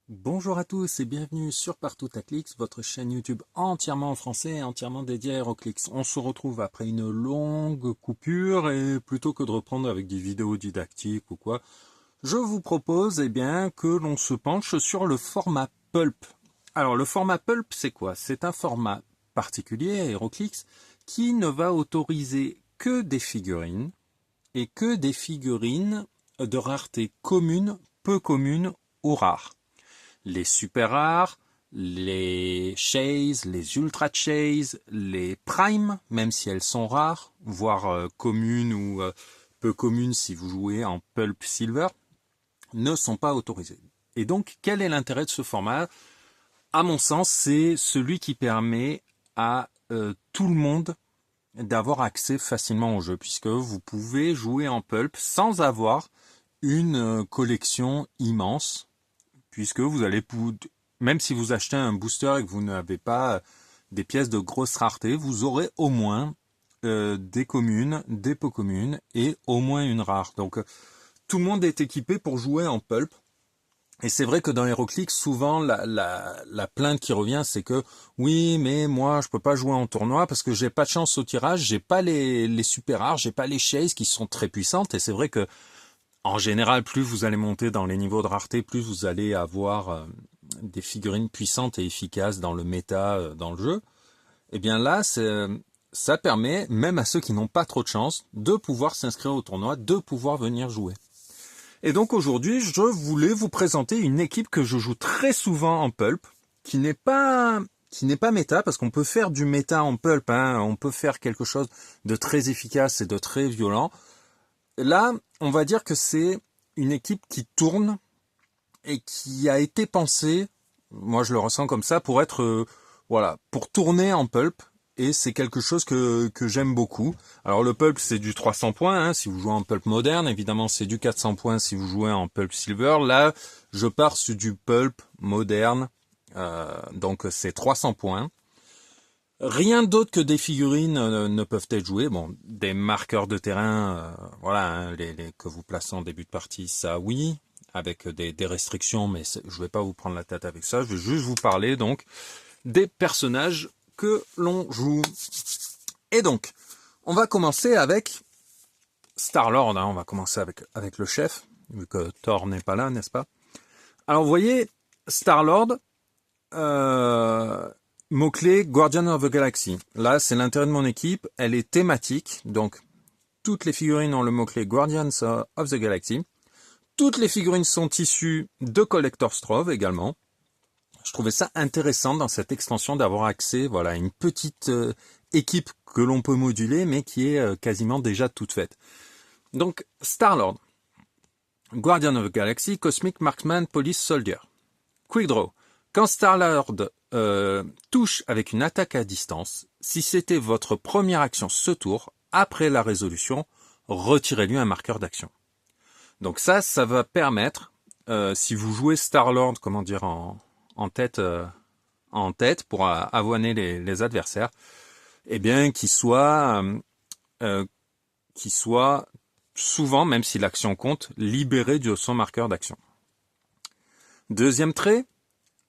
Bonjour à tous et bienvenue sur Partout à Clix, votre chaîne YouTube entièrement en français et entièrement dédiée à HeroClix. On se retrouve après une longue coupure et plutôt que de reprendre avec des vidéos didactiques ou quoi, je vous propose que l'on se penche sur le format Pulp. Alors le format Pulp c'est quoi? C'est un format particulier à HeroClix qui ne va autoriser que des figurines et que des figurines de rareté commune, peu commune ou rare. Les super rares, les chase, les ultra chase, les prime, même si elles sont rares, voire communes ou peu communes si vous jouez en pulp silver, ne sont pas autorisées. Et donc, quel est l'intérêt de ce format? À mon sens, c'est celui qui permet à tout le monde d'avoir accès facilement au jeu, puisque vous pouvez jouer en pulp sans avoir une collection immense, puisque vous allez, même si vous achetez un booster et que vous n'avez pas des pièces de grosse rareté, vous aurez au moins des communes, des peu communes et au moins une rare. Donc tout le monde est équipé pour jouer en pulp. Et c'est vrai que dans HeroClix, souvent la plainte qui revient, c'est que oui, mais moi je peux pas jouer en tournoi parce que j'ai pas de chance au tirage, j'ai pas les super rares, j'ai pas les chase qui sont très puissantes. Et c'est vrai que en général, plus vous allez monter dans les niveaux de rareté, plus vous allez avoir des figurines puissantes et efficaces dans le méta, dans le jeu. Et bien là, ça permet, même à ceux qui n'ont pas trop de chance, de pouvoir s'inscrire au tournoi, de pouvoir venir jouer. Et donc aujourd'hui, je voulais vous présenter une équipe que je joue très souvent en pulp, qui n'est pas méta, parce qu'on peut faire du méta en pulp, hein, on peut faire quelque chose de très efficace et de très violent. Là, on va dire que c'est une équipe qui tourne et qui a été pensée, moi je le ressens comme ça, pour être, pour tourner en pulp. Et c'est quelque chose que j'aime beaucoup. Alors le pulp c'est du 300 points, hein, si vous jouez en pulp moderne. Évidemment c'est du 400 points si vous jouez en pulp silver. Là, je pars sur du pulp moderne. Donc c'est 300 points. Rien d'autre que des figurines ne peuvent être jouées. Bon, des marqueurs de terrain, hein, les que vous placez en début de partie, ça oui, avec des restrictions, mais je vais pas vous prendre la tête avec ça. Je vais juste vous parler donc des personnages que l'on joue. Et donc, on va commencer avec Star-Lord. Hein, on va commencer avec le chef, vu que Thor n'est pas là, n'est-ce pas? Alors, vous voyez, Star-Lord. Mot-clé Guardian of the Galaxy. Là, c'est l'intérêt de mon équipe. Elle est thématique. Donc, toutes les figurines ont le mot-clé Guardians of the Galaxy. Toutes les figurines sont issues de Collector's Trove également. Je trouvais ça intéressant dans cette extension d'avoir accès à une petite équipe que l'on peut moduler, mais qui est quasiment déjà toute faite. Donc, Star-Lord. Guardian of the Galaxy, Cosmic Marksman, Police Soldier. Quick Draw. Quand Star-Lord touche avec une attaque à distance, si c'était votre première action ce tour, après la résolution, retirez-lui un marqueur d'action. Donc ça va permettre, si vous jouez Star-Lord, en tête pour avoiner les adversaires, qu'il soit souvent, même si l'action compte, libéré de son marqueur d'action. Deuxième trait,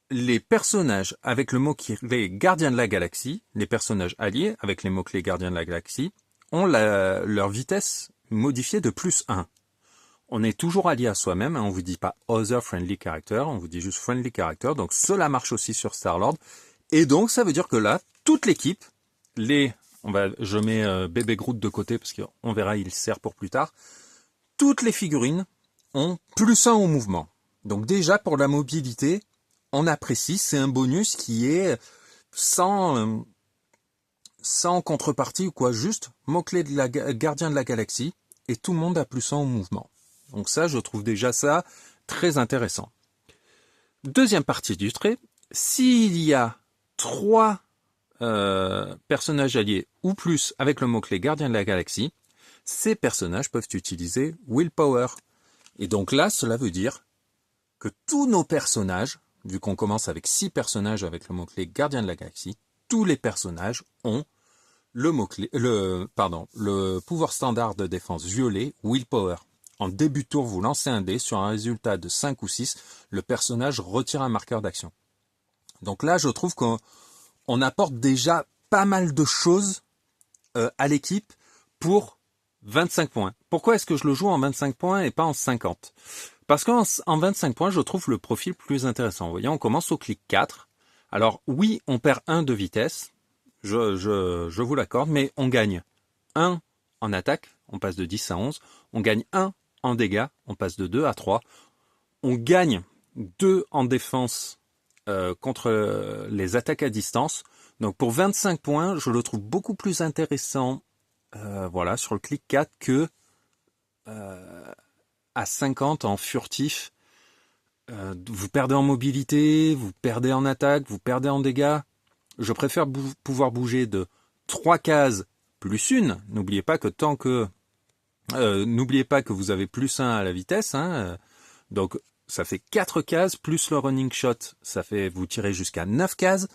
les personnages avec le mot-clé Gardien de la Galaxie, les personnages alliés avec les mots-clés Gardien de la Galaxie, ont leur vitesse modifiée de +1. On est toujours allié à soi-même, hein, on vous dit pas Other Friendly Character, on vous dit juste Friendly Character, donc cela marche aussi sur Star-Lord. Et donc ça veut dire que là, toute l'équipe, je mets bébé Groot de côté parce qu'on verra, il sert pour plus tard, toutes les figurines ont +1 au mouvement. Donc déjà pour la mobilité, on apprécie, c'est un bonus qui est sans contrepartie ou quoi, juste mot-clé de la Gardien de la Galaxie et tout le monde a +1 au mouvement. Donc ça, je trouve déjà ça très intéressant. Deuxième partie du trait, s'il y a 3 personnages alliés ou plus avec le mot-clé Gardien de la Galaxie, ces personnages peuvent utiliser Willpower. Et donc là, cela veut dire que tous nos personnages, vu qu'on commence avec 6 personnages avec le mot-clé Gardien de la Galaxie, tous les personnages ont le pouvoir standard de défense violet, Willpower. En début de tour, vous lancez un dé, sur un résultat de 5 ou 6, le personnage retire un marqueur d'action. Donc là, je trouve qu'on apporte déjà pas mal de choses à l'équipe pour 25 points. Pourquoi est-ce que je le joue en 25 points et pas en 50? Parce qu'en 25 points, je trouve le profil plus intéressant. Vous voyez, on commence au clic 4. Alors oui, on perd 1 de vitesse, je vous l'accorde, mais on gagne 1 en attaque, on passe de 10 à 11. On gagne 1 en dégâts, on passe de 2 à 3. On gagne 2 en défense contre les attaques à distance. Donc pour 25 points, je le trouve beaucoup plus intéressant voilà, sur le clic 4 que à 50 en furtif. Vous perdez en mobilité, vous perdez en attaque, vous perdez en dégâts. Je préfère pouvoir bouger de 3 cases plus une. N'oubliez pas que n'oubliez pas que vous avez plus 1 à la vitesse. Donc ça fait 4 cases plus le running shot. Ça fait vous tirez jusqu'à 9 cases.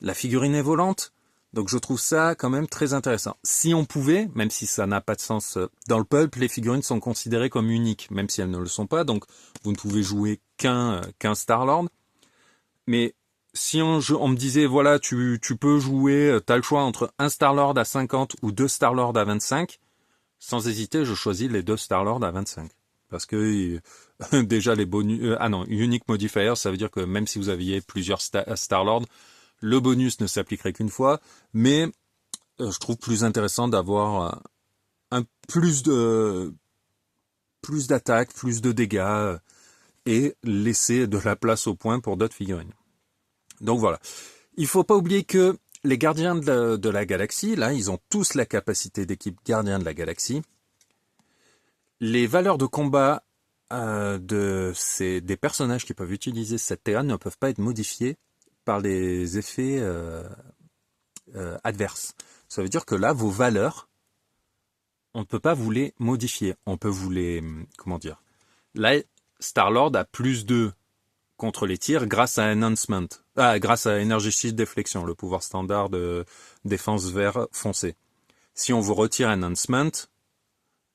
La figurine est volante. Donc je trouve ça quand même très intéressant. Si on pouvait, même si ça n'a pas de sens, dans le pulp, les figurines sont considérées comme uniques, même si elles ne le sont pas, donc vous ne pouvez jouer qu'un Star-Lord. Mais si on me disait, voilà, tu peux jouer, tu as le choix entre un Star-Lord à 50 ou 2 Star-Lord à 25, sans hésiter, je choisis les 2 Star-Lord à 25. Parce que déjà les bonus... Unique Modifier, ça veut dire que même si vous aviez plusieurs Star-Lord, le bonus ne s'appliquerait qu'une fois, mais je trouve plus intéressant d'avoir plus d'attaques, plus de dégâts et laisser de la place au point pour d'autres figurines. Donc voilà. Il ne faut pas oublier que les gardiens de la galaxie, là, ils ont tous la capacité d'équipe gardien de la galaxie. Les valeurs de combat des personnages qui peuvent utiliser cette TA ne peuvent pas être modifiées par les effets adverses. Ça veut dire que là, vos valeurs, on ne peut pas vous les modifier. On peut vous les... Comment dire? Là, Star-Lord a plus 2 contre les tirs grâce à Enhancement. Grâce à Energy Shield Déflexion, le pouvoir standard de défense vert foncé. Si on vous retire Enhancement,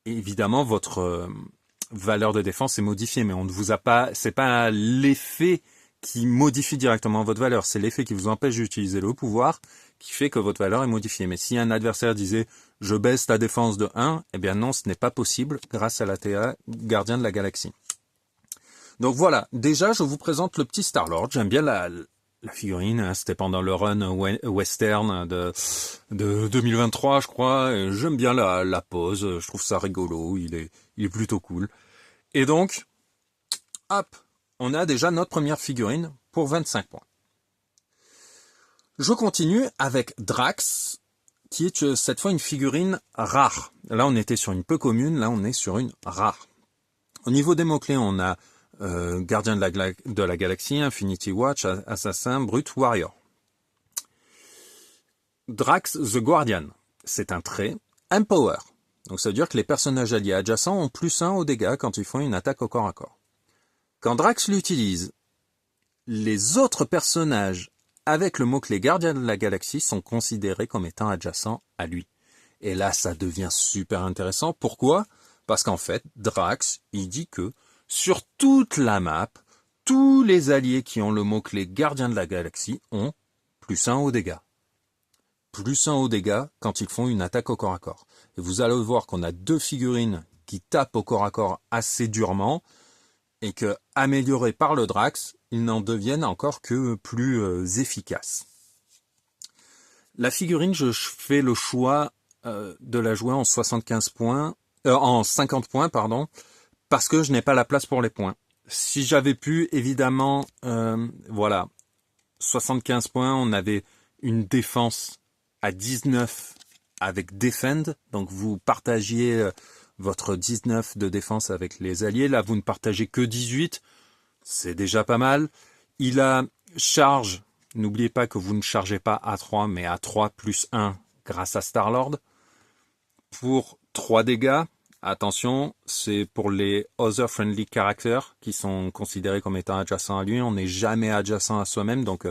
évidemment, votre valeur de défense est modifiée, mais on ne vous a pas... C'est pas l'effet qui modifie directement votre valeur. C'est l'effet qui vous empêche d'utiliser le pouvoir qui fait que votre valeur est modifiée. Mais si un adversaire disait « je baisse ta défense de 1 », eh bien non, ce n'est pas possible grâce à la TA Gardien de la Galaxie. Donc voilà, déjà je vous présente le petit Star-Lord. J'aime bien la figurine, c'était pendant le run western de 2023 je crois. J'aime bien la pose, je trouve ça rigolo, il est plutôt cool. Et donc, hop, on a déjà notre première figurine pour 25 points. Je continue avec Drax, qui est cette fois une figurine rare. Là, on était sur une peu commune, là, on est sur une rare. Au niveau des mots-clés, on a Gardien de la Galaxie, Infinity Watch, Assassin, Brute, Warrior. Drax the Guardian, c'est un trait Empower. Donc ça veut dire que les personnages alliés adjacents ont plus 1 aux dégâts quand ils font une attaque au corps à corps. Quand Drax l'utilise, les autres personnages avec le mot-clé Gardien de la Galaxie sont considérés comme étant adjacents à lui. Et là, ça devient super intéressant. Pourquoi? Parce qu'en fait, Drax, il dit que sur toute la map, tous les alliés qui ont le mot-clé Gardien de la Galaxie ont plus 1 aux dégâts. Plus 1 aux dégâts quand ils font une attaque au corps à corps. Et vous allez voir qu'on a 2 figurines qui tapent au corps à corps assez durement, et que, améliorés par le Drax, ils n'en deviennent encore que plus efficaces. La figurine, je fais le choix de la jouer en 50 points, parce que je n'ai pas la place pour les points. Si j'avais pu, évidemment, voilà, 75 points, on avait une défense à 19 avec Defend, donc vous partagiez votre 19 de défense avec les alliés. Là, vous ne partagez que 18. C'est déjà pas mal. Il a charge. N'oubliez pas que vous ne chargez pas à 3, mais à 3 plus 1 grâce à Star-Lord. Pour 3 dégâts, attention, c'est pour les Other Friendly Characters qui sont considérés comme étant adjacents à lui. On n'est jamais adjacent à soi-même, donc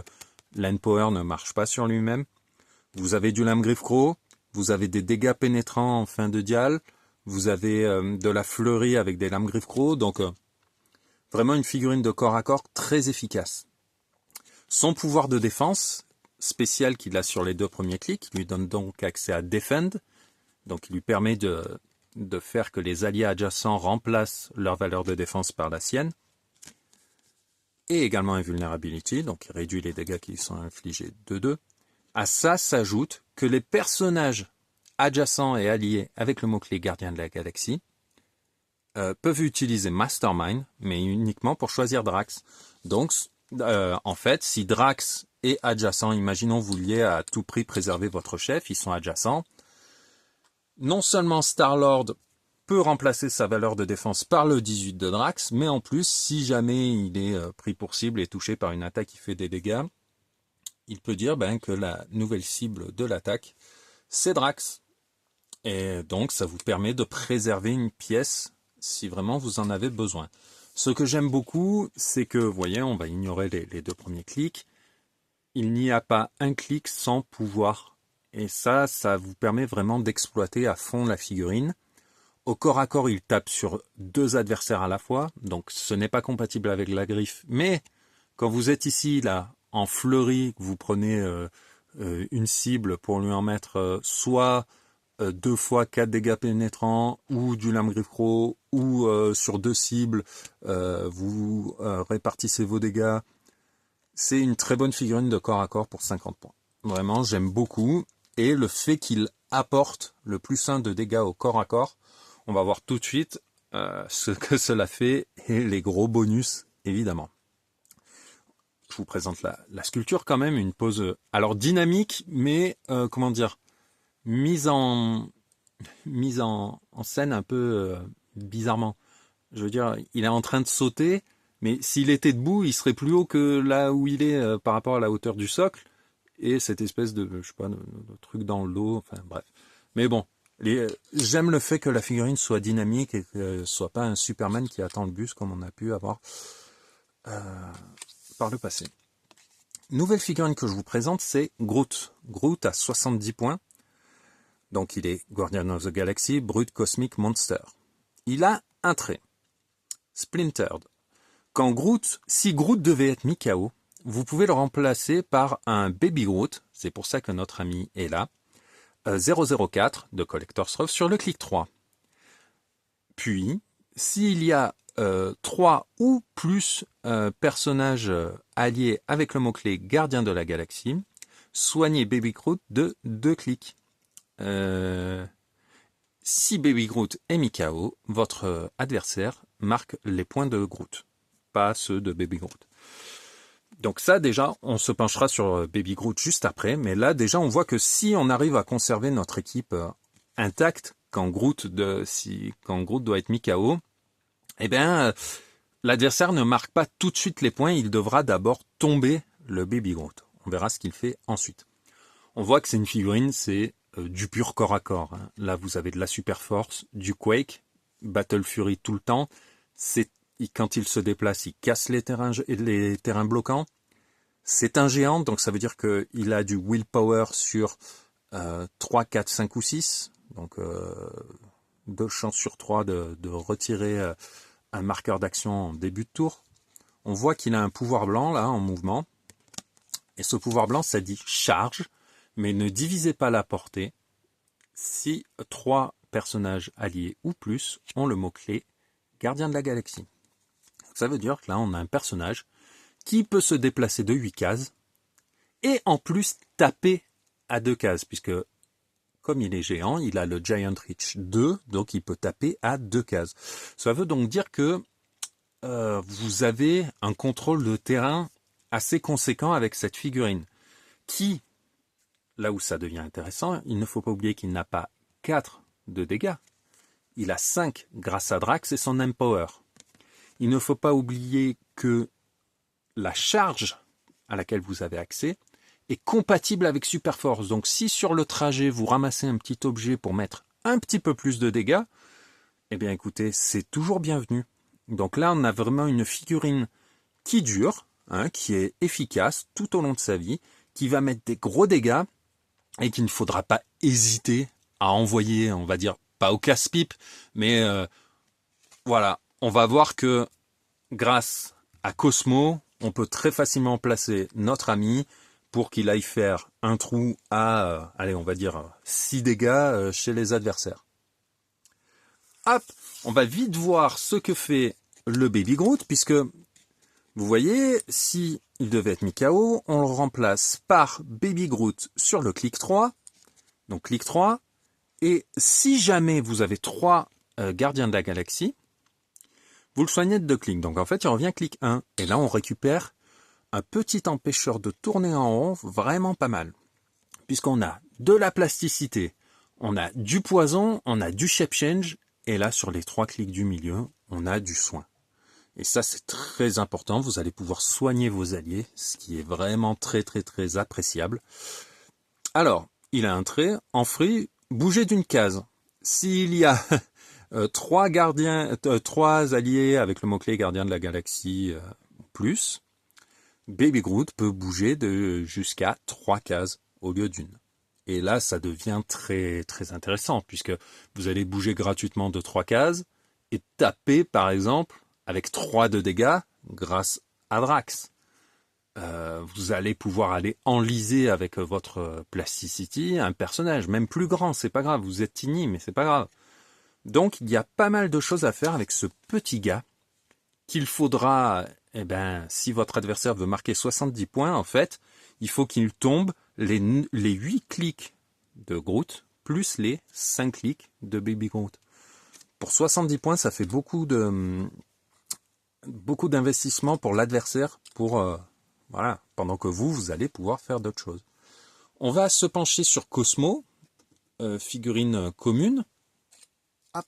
l'Empower ne marche pas sur lui-même. Vous avez du Lame Griffe Crow. Vous avez des dégâts pénétrants en fin de dial. Vous avez de la fleurie avec des lames griffes-crocs, donc vraiment une figurine de corps à corps très efficace. Son pouvoir de défense spécial qu'il a sur les 2 premiers clics lui donne donc accès à Defend, donc il lui permet de faire que les alliés adjacents remplacent leur valeur de défense par la sienne. Et également Invulnerability, donc il réduit les dégâts qui lui sont infligés de 2. À ça s'ajoute que les personnages adjacents et alliés avec le mot-clé Gardien de la Galaxie peuvent utiliser Mastermind, mais uniquement pour choisir Drax. Donc, en fait, si Drax est adjacent, imaginons vous vouliez à tout prix préserver votre chef, ils sont adjacents. Non seulement Star-Lord peut remplacer sa valeur de défense par le 18 de Drax, mais en plus, si jamais il est pris pour cible et touché par une attaque qui fait des dégâts, il peut dire que la nouvelle cible de l'attaque, c'est Drax. Et donc, ça vous permet de préserver une pièce si vraiment vous en avez besoin. Ce que j'aime beaucoup, c'est que, vous voyez, on va ignorer les 2 premiers clics. Il n'y a pas un clic sans pouvoir. Et ça vous permet vraiment d'exploiter à fond la figurine. Au corps à corps, il tape sur 2 adversaires à la fois. Donc, ce n'est pas compatible avec la griffe. Mais, quand vous êtes ici, là, en fleurie, que vous prenez une cible pour lui en mettre soit 2 fois 4 dégâts pénétrants, ou du lame griffes-crocs, ou sur 2 cibles, vous répartissez vos dégâts. C'est une très bonne figurine de corps à corps pour 50 points. Vraiment, j'aime beaucoup. Et le fait qu'il apporte le +1 de dégâts au corps à corps, on va voir tout de suite ce que cela fait et les gros bonus, évidemment. Je vous présente la sculpture quand même, une pose alors dynamique, mais comment dire, mise en scène un peu bizarrement. Je veux dire, il est en train de sauter, mais s'il était debout, il serait plus haut que là où il est par rapport à la hauteur du socle. Et cette espèce de, je sais pas, de truc dans le dos, enfin bref. Mais bon, j'aime le fait que la figurine soit dynamique et que ce soit pas un Superman qui attend le bus comme on a pu avoir par le passé. Nouvelle figurine que je vous présente, c'est Groot. Groot a 70 points. Donc il est Guardian of the Galaxy, Brute Cosmic Monster. Il a un trait. Splintered. Si Groot devait être mis KO, vous pouvez le remplacer par un Baby Groot, c'est pour ça que notre ami est là, 004 de Collector's Ruff sur le clic 3. Puis, s'il y a 3 ou plus personnages alliés avec le mot-clé Gardien de la Galaxie, soignez Baby Groot de 2 clics. Si Baby Groot est mis KO, votre adversaire marque les points de Groot, pas ceux de Baby Groot. Donc ça déjà, on se penchera sur Baby Groot juste après, mais là déjà on voit que si on arrive à conserver notre équipe intacte quand Groot doit être mis KO, l'adversaire ne marque pas tout de suite les points, il devra d'abord tomber le Baby Groot. On verra ce qu'il fait ensuite. On voit que c'est une figurine, c'est du pur corps à corps. Hein. Là vous avez de la super force, du Quake, Battle Fury tout le temps, quand il se déplace, il casse les terrains bloquants. C'est un géant, donc ça veut dire qu'il a du willpower sur 3, 4, 5 ou 6. Donc 2 chances sur 3 de retirer un marqueur d'action en début de tour. On voit qu'il a un pouvoir blanc là en mouvement. Et ce pouvoir blanc, ça dit charge, mais ne divisez pas la portée si 3 personnages alliés ou plus ont le mot-clé Gardien de la Galaxie. Ça veut dire que là, on a un personnage qui peut se déplacer de 8 cases et en plus taper à 2 cases, puisque comme il est géant, il a le Giant Reach 2, donc il peut taper à 2 cases. Ça veut donc dire que vous avez un contrôle de terrain assez conséquent avec cette figurine, qui, là où ça devient intéressant, il ne faut pas oublier qu'il n'a pas 4 de dégâts, il a 5 grâce à Drax et son Empower. Il ne faut pas oublier que la charge à laquelle vous avez accès est compatible avec Super Force. Donc si sur le trajet vous ramassez un petit objet pour mettre un petit peu plus de dégâts, eh bien écoutez, c'est toujours bienvenu. Donc là on a vraiment une figurine qui dure, hein, qui est efficace tout au long de sa vie, qui va mettre des gros dégâts et qu'il ne faudra pas hésiter à envoyer, on va dire, pas au casse-pipe, mais voilà, on va voir que grâce à Cosmo, on peut très facilement placer notre ami pour qu'il aille faire un trou à, allez, on va dire 6 dégâts chez les adversaires. Hop, on va vite voir ce que fait le Baby Groot, puisque vous voyez, si il devait être mis KO, on le remplace par Baby Groot sur le clic 3. Donc clic 3. Et si jamais vous avez 3 gardiens de la galaxie, vous le soignez de 2 clics. Donc en fait, il revient clic 1. Et là, on récupère un petit empêcheur de tourner en rond vraiment pas mal. Puisqu'on a de la plasticité, on a du poison, on a du shape change. Et là, sur les 3 clics du milieu, on a du soin. Et ça, c'est très important. Vous allez pouvoir soigner vos alliés, ce qui est vraiment très, très, très appréciable. Alors, il a un trait en free, bouger d'une case. S'il y a 3 alliés avec le mot-clé gardien de la galaxie plus, Baby Groot peut bouger de jusqu'à 3 cases au lieu d'une. Et là, ça devient très, très intéressant, puisque vous allez bouger gratuitement de 3 cases et taper, par exemple, avec 3 de dégâts grâce à Drax. Vous allez pouvoir aller enliser avec votre plasticity un personnage, même plus grand, c'est pas grave, vous êtes tiny, mais c'est pas grave. Donc il y a pas mal de choses à faire avec ce petit gars qu'il faudra, si votre adversaire veut marquer 70 points, en fait, il faut qu'il tombe les 8 clics de Groot plus les 5 clics de Baby Groot. Pour 70 points, ça fait beaucoup d'investissement pour l'adversaire voilà, pendant que vous allez pouvoir faire d'autres choses. On va se pencher sur Cosmo, figurine commune. Hop,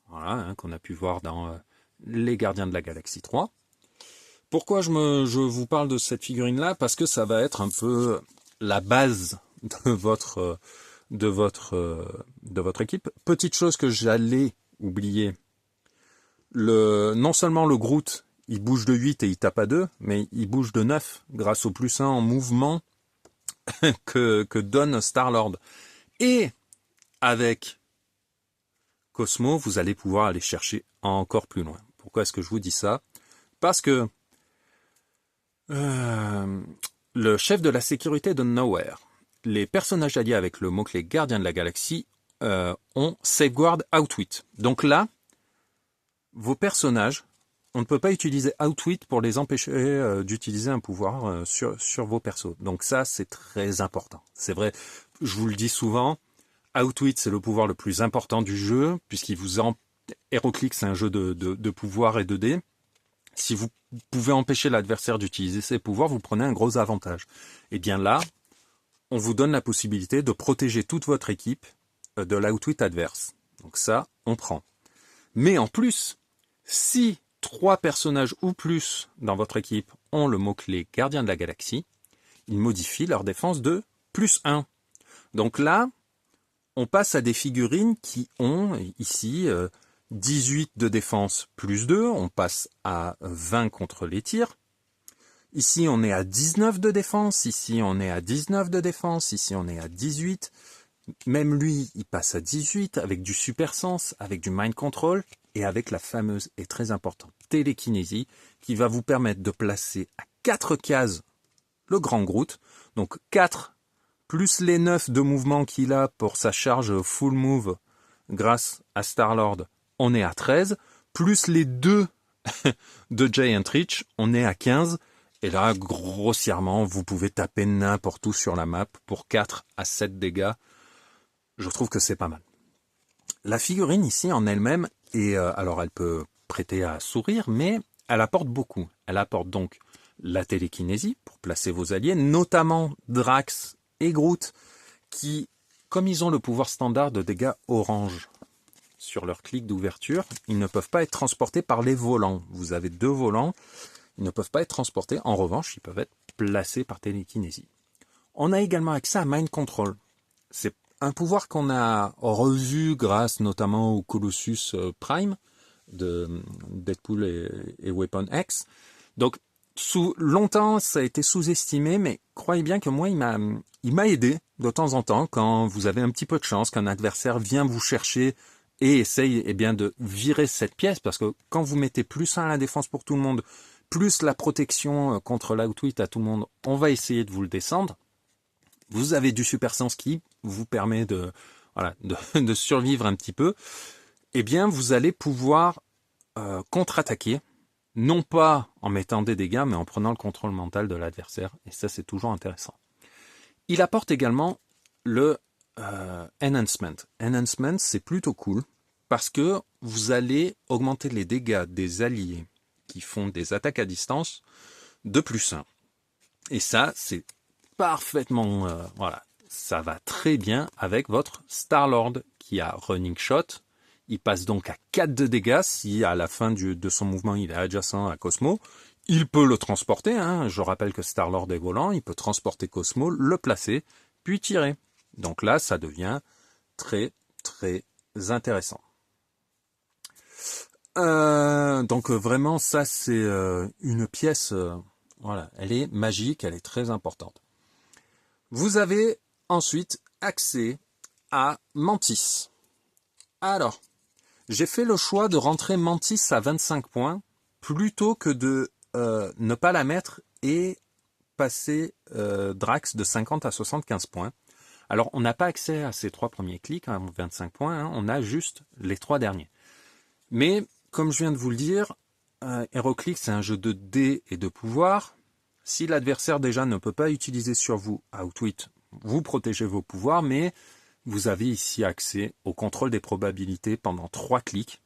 voilà, qu'on a pu voir dans les Gardiens de la Galaxie 3. Pourquoi je vous parle de cette figurine-là? Parce que ça va être un peu la base de votre équipe. Petite chose que j'allais oublier, non seulement le Groot, il bouge de 8 et il tape à 2, mais il bouge de 9 grâce au plus 1 en mouvement que donne Star-Lord. Et avec Cosmo, vous allez pouvoir aller chercher encore plus loin. Pourquoi est-ce que je vous dis ça? Parce que le chef de la sécurité de Nowhere, les personnages alliés avec le mot-clé Gardien de la Galaxie ont Safeguard Outwit. Donc là, vos personnages, on ne peut pas utiliser Outwit pour les empêcher d'utiliser un pouvoir sur vos persos. Donc ça, c'est très important. C'est vrai, je vous le dis souvent, Outwit, c'est le pouvoir le plus important du jeu, puisqu'il vous HeroClix, c'est un jeu de pouvoir et de dés. Si vous pouvez empêcher l'adversaire d'utiliser ses pouvoirs, vous prenez un gros avantage. Et bien là, on vous donne la possibilité de protéger toute votre équipe de l'outwit adverse. Donc ça, on prend. Mais en plus, si 3 personnages ou plus dans votre équipe ont le mot-clé Gardien de la Galaxie, ils modifient leur défense de +1. Donc là, on passe à des figurines qui ont ici 18 de défense +2, on passe à 20 contre les tirs. Ici, on est à 19 de défense, ici, on est à 19 de défense, ici, on est à 18. Même lui, il passe à 18 avec du super sens, avec du mind control et avec la fameuse et très importante télékinésie qui va vous permettre de placer à 4 cases le grand Groot. Donc 4 plus les 9 de mouvement qu'il a pour sa charge full move grâce à Star-Lord, on est à 13. Plus les 2 de Giant Reach, on est à 15. Et là, grossièrement, vous pouvez taper n'importe où sur la map pour 4 à 7 dégâts. Je trouve que c'est pas mal. La figurine ici en elle-même, alors elle peut prêter à sourire, mais elle apporte beaucoup. Elle apporte donc la télékinésie pour placer vos alliés, notamment Drax et Groot, qui, comme ils ont le pouvoir standard de dégâts orange sur leur clic d'ouverture, ils ne peuvent pas être transportés par les volants. Vous avez 2 volants, ils ne peuvent pas être transportés. En revanche, ils peuvent être placés par télékinésie. On a également accès à Mind Control. C'est un pouvoir qu'on a revu grâce notamment au Colossus Prime de Deadpool et Weapon X. Donc, longtemps, ça a été sous-estimé, mais croyez bien que moi, il m'a aidé de temps en temps quand vous avez un petit peu de chance, qu'un adversaire vient vous chercher et essaye eh bien, de virer cette pièce, parce que quand vous mettez +1 à la défense pour tout le monde, plus la protection contre l'outwit à tout le monde, on va essayer de vous le descendre. Vous avez du super sens qui vous permet de, voilà, de survivre un petit peu. Eh bien, vous allez pouvoir contre-attaquer, non pas en mettant des dégâts, mais en prenant le contrôle mental de l'adversaire. Et ça, c'est toujours intéressant. Il apporte également le Enhancement. Enhancement, c'est plutôt cool, parce que vous allez augmenter les dégâts des alliés qui font des attaques à distance de +1. Et ça, c'est parfaitement... voilà, ça va très bien avec votre Star-Lord qui a Running Shot. Il passe donc à 4 de dégâts si à la fin de son mouvement il est adjacent à Cosmo. Il peut le transporter, hein. Je rappelle que Star-Lord est volant, il peut transporter Cosmo, le placer, puis tirer. Donc là, ça devient très très intéressant. Donc vraiment, ça c'est une pièce, voilà, elle est magique, elle est très importante. Vous avez ensuite accès à Mantis. Alors, j'ai fait le choix de rentrer Mantis à 25 points plutôt que de ne pas la mettre et passer Drax de 50 à 75 points. Alors, on n'a pas accès à ces 3 premiers clics, hein, 25 points, hein, on a juste les 3 derniers. Mais, comme je viens de vous le dire, HeroClix, c'est un jeu de dés et de pouvoir. Si l'adversaire déjà ne peut pas utiliser sur vous Outwit, vous protégez vos pouvoirs, mais vous avez ici accès au contrôle des probabilités pendant 3 clics.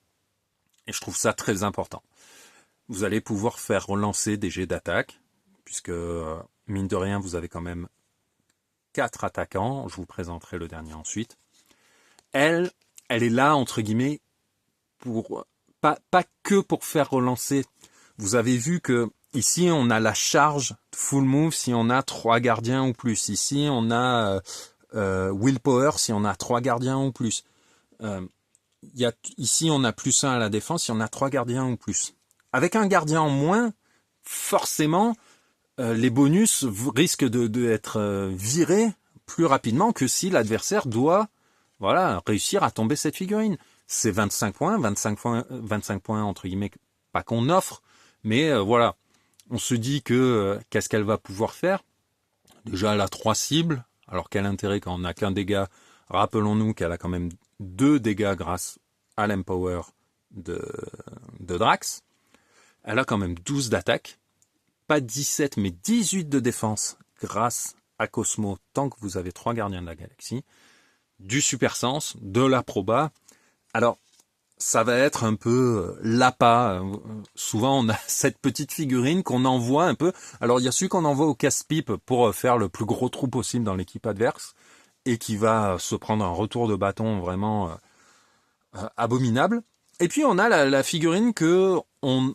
Et je trouve ça très important. Vous allez pouvoir faire relancer des jets d'attaque, puisque, mine de rien, vous avez quand même 4 attaquants. Je vous présenterai le dernier ensuite. Elle est là, entre guillemets, pour pas que pour faire relancer. Vous avez vu que ici, on a la charge full move si on a 3 gardiens ou plus. Ici, on a willpower si on a 3 gardiens ou plus. Ici, on a +1 à la défense si on a 3 gardiens ou plus. Avec un gardien en moins, forcément, les bonus risquent d'être virés plus rapidement que si l'adversaire doit, voilà, réussir à tomber cette figurine. C'est 25 points entre guillemets, pas qu'on offre, mais voilà, on se dit que qu'est-ce qu'elle va pouvoir faire. Déjà, elle a 3 cibles, alors quel intérêt quand on n'a qu'un dégât. Rappelons-nous qu'elle a quand même 2 dégâts grâce à l'Empower de Drax. Elle a quand même 12 d'attaque, pas 17 mais 18 de défense grâce à Cosmo tant que vous avez 3 gardiens de la galaxie. Du super sens, de la proba. Alors, ça va être un peu l'appât. Souvent, on a cette petite figurine qu'on envoie un peu. Alors, il y a celui qu'on envoie au casse-pipe pour faire le plus gros trou possible dans l'équipe adverse et qui va se prendre un retour de bâton vraiment abominable. Et puis, on a la figurine que on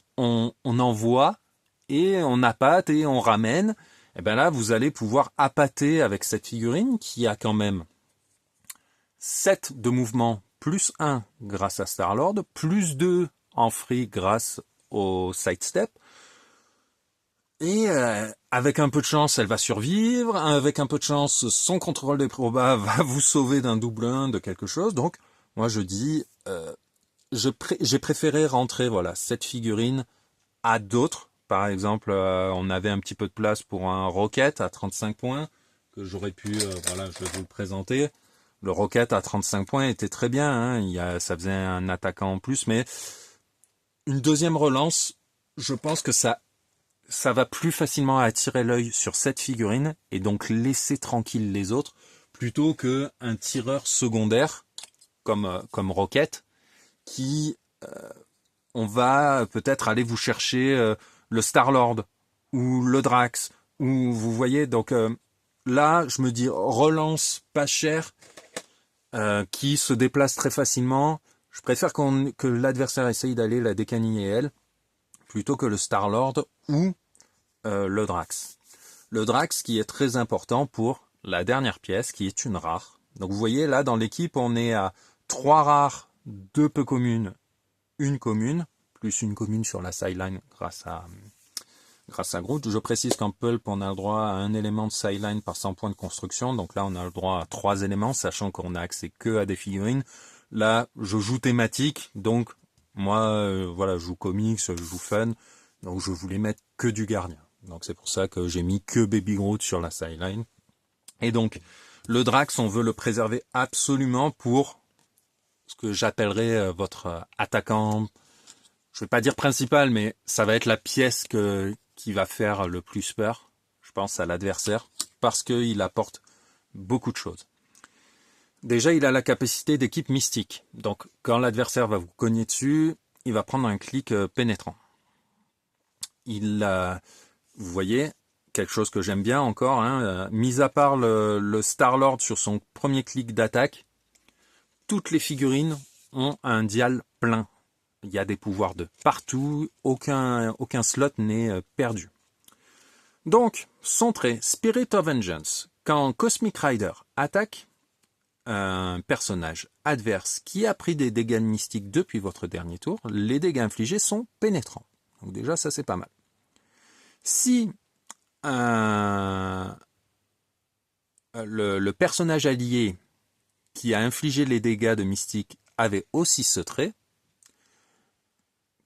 envoie et on appâte et on ramène. Et bien là, vous allez pouvoir appâter avec cette figurine qui a quand même 7 de mouvement +1 grâce à Star-Lord, +2 en free grâce au sidestep. Et avec un peu de chance, elle va survivre. Avec un peu de chance, son contrôle des probas va vous sauver d'un double 1 de quelque chose. Donc, moi je dis, j'ai préféré rentrer voilà cette figurine à d'autres. Par exemple, on avait un petit peu de place pour un Rocket à 35 points, que j'aurais pu, voilà, je vais vous le présenter. Le Rocket à 35 points était très bien, hein. Ça faisait un attaquant en plus, mais une deuxième relance, je pense que ça va plus facilement attirer l'œil sur cette figurine et donc laisser tranquille les autres, plutôt qu'un tireur secondaire comme Rocket, qui on va peut-être aller vous chercher le Star-Lord ou le Drax, ou vous voyez, donc là, je me dis relance pas cher, qui se déplace très facilement. Je préfère que l'adversaire essaye d'aller la décaniller elle, plutôt que le Star-Lord ou le Drax. Le Drax qui est très important pour la dernière pièce, qui est une rare. Donc vous voyez, là, dans l'équipe, on est à 3 rares, 2 peu communes, une commune, plus une commune sur la sideline grâce à Groot. Je précise qu'en pulp, on a le droit à un élément de sideline par 100 points de construction. Donc là, on a le droit à 3 éléments, sachant qu'on a accès que à des figurines. Là, je joue thématique, donc moi, voilà, je joue comics, je joue fun, donc je voulais mettre que du gardien. Donc c'est pour ça que j'ai mis que Baby Groot sur la sideline. Et donc, le Drax, on veut le préserver absolument pour ce que j'appellerais votre attaquant, je vais pas dire principal, mais ça va être la pièce qui va faire le plus peur, je pense, à l'adversaire, parce qu'il apporte beaucoup de choses. Déjà, il a la capacité d'équipe mystique. Donc, quand l'adversaire va vous cogner dessus, il va prendre un clic pénétrant. Vous voyez, quelque chose que j'aime bien encore, hein, mis à part le Star-Lord sur son premier clic d'attaque, toutes les figurines ont un dial plein. Il y a des pouvoirs de partout, aucun slot n'est perdu. Donc, son trait, Spirit of Vengeance. Quand Cosmic Rider attaque un personnage adverse qui a pris des dégâts mystiques depuis votre dernier tour, les dégâts infligés sont pénétrants. Donc déjà, ça c'est pas mal. Si le personnage allié qui a infligé les dégâts de mystique avait aussi ce trait,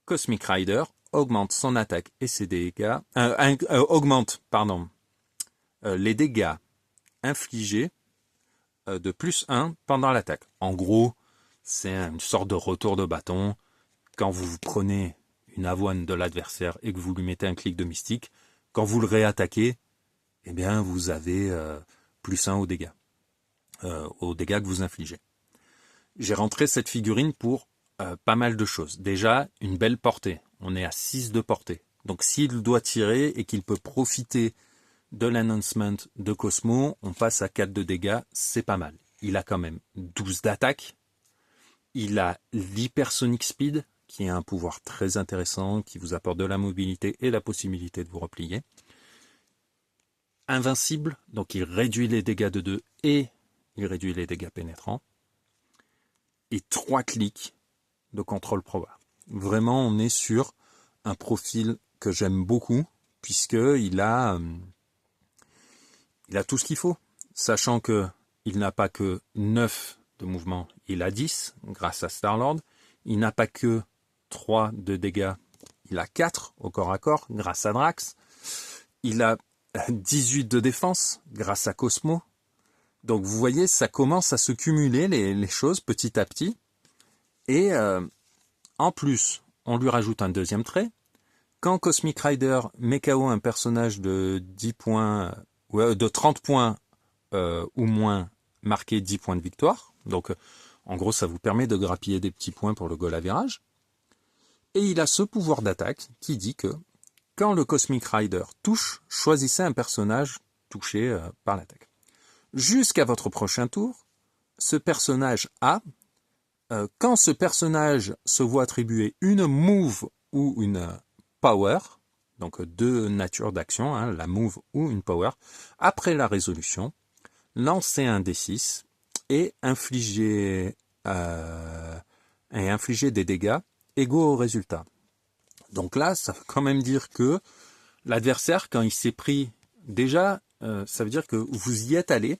Cosmic Rider augmente son attaque et ses dégâts, les dégâts infligés de plus 1 pendant l'attaque. En gros, c'est une sorte de retour de bâton. Quand vous prenez une avoine de l'adversaire et que vous lui mettez un clic de mystique, quand vous le réattaquez, eh bien vous avez plus 1 aux dégâts que vous infligez. J'ai rentré cette figurine pour pas mal de choses. Déjà, une belle portée. On est à 6 de portée. Donc s'il doit tirer et qu'il peut profiter de l'announcement de Cosmo, on passe à 4 de dégâts, c'est pas mal. Il a quand même 12 d'attaque. Il a l'Hypersonic Speed, qui est un pouvoir très intéressant, qui vous apporte de la mobilité et la possibilité de vous replier. Invincible, donc il réduit les dégâts de 2 et il réduit les dégâts pénétrants. Et 3 clics de contrôle probable. Vraiment, on est sur un profil que j'aime beaucoup, puisqu'il a tout ce qu'il faut. Sachant qu'il n'a pas que 9 de mouvement, il a 10 grâce à Star-Lord. Il n'a pas que 3 de dégâts, il a 4 au corps à corps grâce à Drax. Il a 18 de défense grâce à Cosmo. Donc vous voyez, ça commence à se cumuler les choses petit à petit. Et en plus, on lui rajoute un deuxième trait. Quand Cosmic Rider met KO un personnage de 10 points, de 30 points ou moins, marqué 10 points de victoire. Donc en gros, ça vous permet de grappiller des petits points pour le goal average. Et il a ce pouvoir d'attaque qui dit que quand le Cosmic Rider touche, choisissez un personnage touché par l'attaque. Jusqu'à votre prochain tour, ce personnage a, quand ce personnage se voit attribuer une move ou une power, donc deux natures d'action, hein, la move ou une power, après la résolution, lancez un D6 et infligez des dégâts égaux au résultat. Donc là, ça veut quand même dire que l'adversaire, quand il s'est pris, déjà, ça veut dire que vous y êtes allé,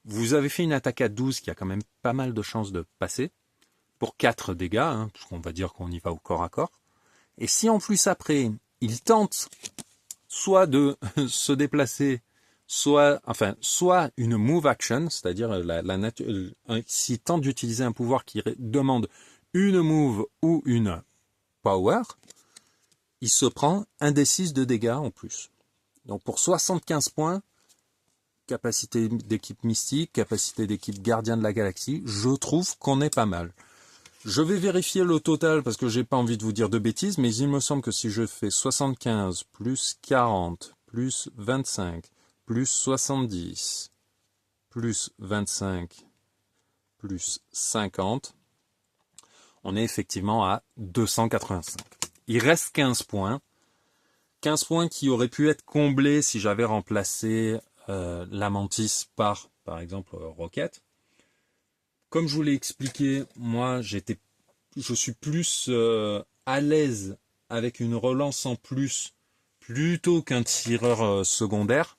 vous avez fait une attaque à 12 qui a quand même pas mal de chances de passer, pour 4 dégâts, hein, puisqu'on va dire qu'on y va au corps à corps. Et si en plus après, il tente soit de se déplacer, soit une move action, c'est-à-dire s'il tente d'utiliser un pouvoir qui demande une move ou une power, il se prend un des 6 de dégâts en plus. Donc pour 75 points, capacité d'équipe mystique, capacité d'équipe gardien de la galaxie, je trouve qu'on est pas mal. Je vais vérifier le total parce que j'ai pas envie de vous dire de bêtises, mais il me semble que si je fais 75 plus 40 plus 25 plus 70 plus 25 plus 50, on est effectivement à 285. Il reste 15 points. 15 points qui auraient pu être comblés si j'avais remplacé la Mantis par exemple, Rocket. Comme je vous l'ai expliqué, moi, je suis plus à l'aise avec une relance en plus plutôt qu'un tireur secondaire.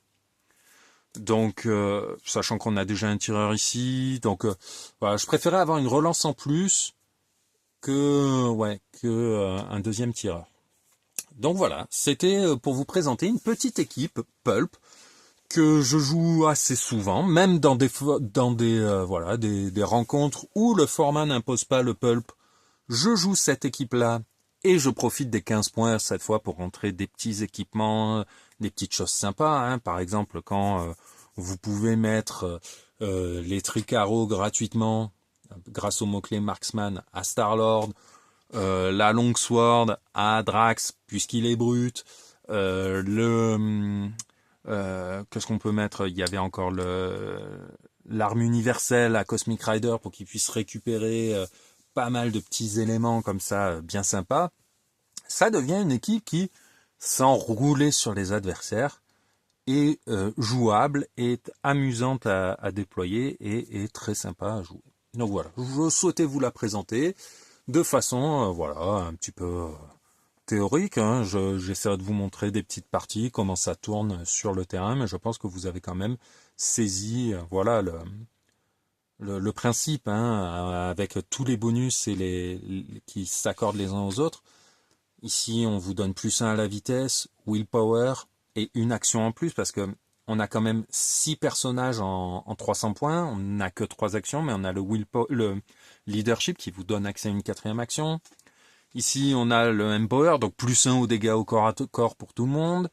Donc, sachant qu'on a déjà un tireur ici, donc voilà, je préférais avoir une relance en plus que un deuxième tireur. Donc voilà, c'était pour vous présenter une petite équipe Pulp que je joue assez souvent, même dans des rencontres où le format n'impose pas le Pulp. Je joue cette équipe-là et je profite des 15 points cette fois pour rentrer des petits équipements, des petites choses sympas. Hein. Par exemple, quand vous pouvez mettre les tricaros gratuitement grâce au mot-clé Marksman à Star-Lord, la Longsword à Drax puisqu'il est brut, qu'est-ce qu'on peut mettre? Il y avait encore l'arme universelle à Cosmic Rider pour qu'il puisse récupérer pas mal de petits éléments comme ça, bien sympas. Ça devient une équipe qui, sans rouler sur les adversaires, est jouable, est amusante à déployer et très sympa à jouer. Donc voilà, je souhaitais vous la présenter de façon, voilà, un petit peu théorique. Hein. J'essaierai de vous montrer des petites parties, comment ça tourne sur le terrain, mais je pense que vous avez quand même saisi, voilà, le principe, hein, avec tous les bonus et qui s'accordent les uns aux autres. Ici, on vous donne +1 à la vitesse, willpower et une action en plus parce que on a quand même 6 personnages en 300 points. On n'a que 3 actions, mais on a le leadership qui vous donne accès à une 4e action. Ici, on a le Empower, donc +1 aux dégâts au corps à corps pour tout le monde.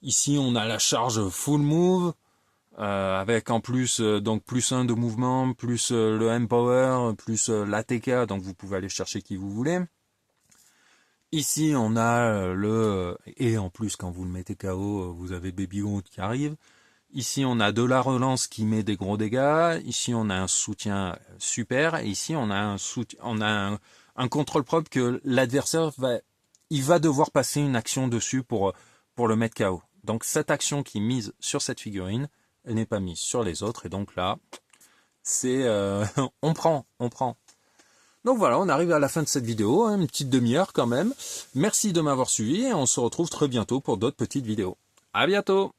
Ici, on a la charge full move, avec en plus donc +1 de mouvement, plus le Empower, plus l'ATK, donc vous pouvez aller chercher qui vous voulez. Ici, on a et en plus, quand vous le mettez KO, vous avez Baby Groot qui arrive. Ici, on a de la relance qui met des gros dégâts. Ici, on a un soutien super. Et ici, on a un contrôle propre que l'adversaire va devoir passer une action dessus pour le mettre KO. Donc, cette action qui mise sur cette figurine, elle n'est pas mise sur les autres. Et donc là, c'est on prend. Donc voilà, on arrive à la fin de cette vidéo, hein, une petite demi-heure quand même. Merci de m'avoir suivi et on se retrouve très bientôt pour d'autres petites vidéos. À bientôt!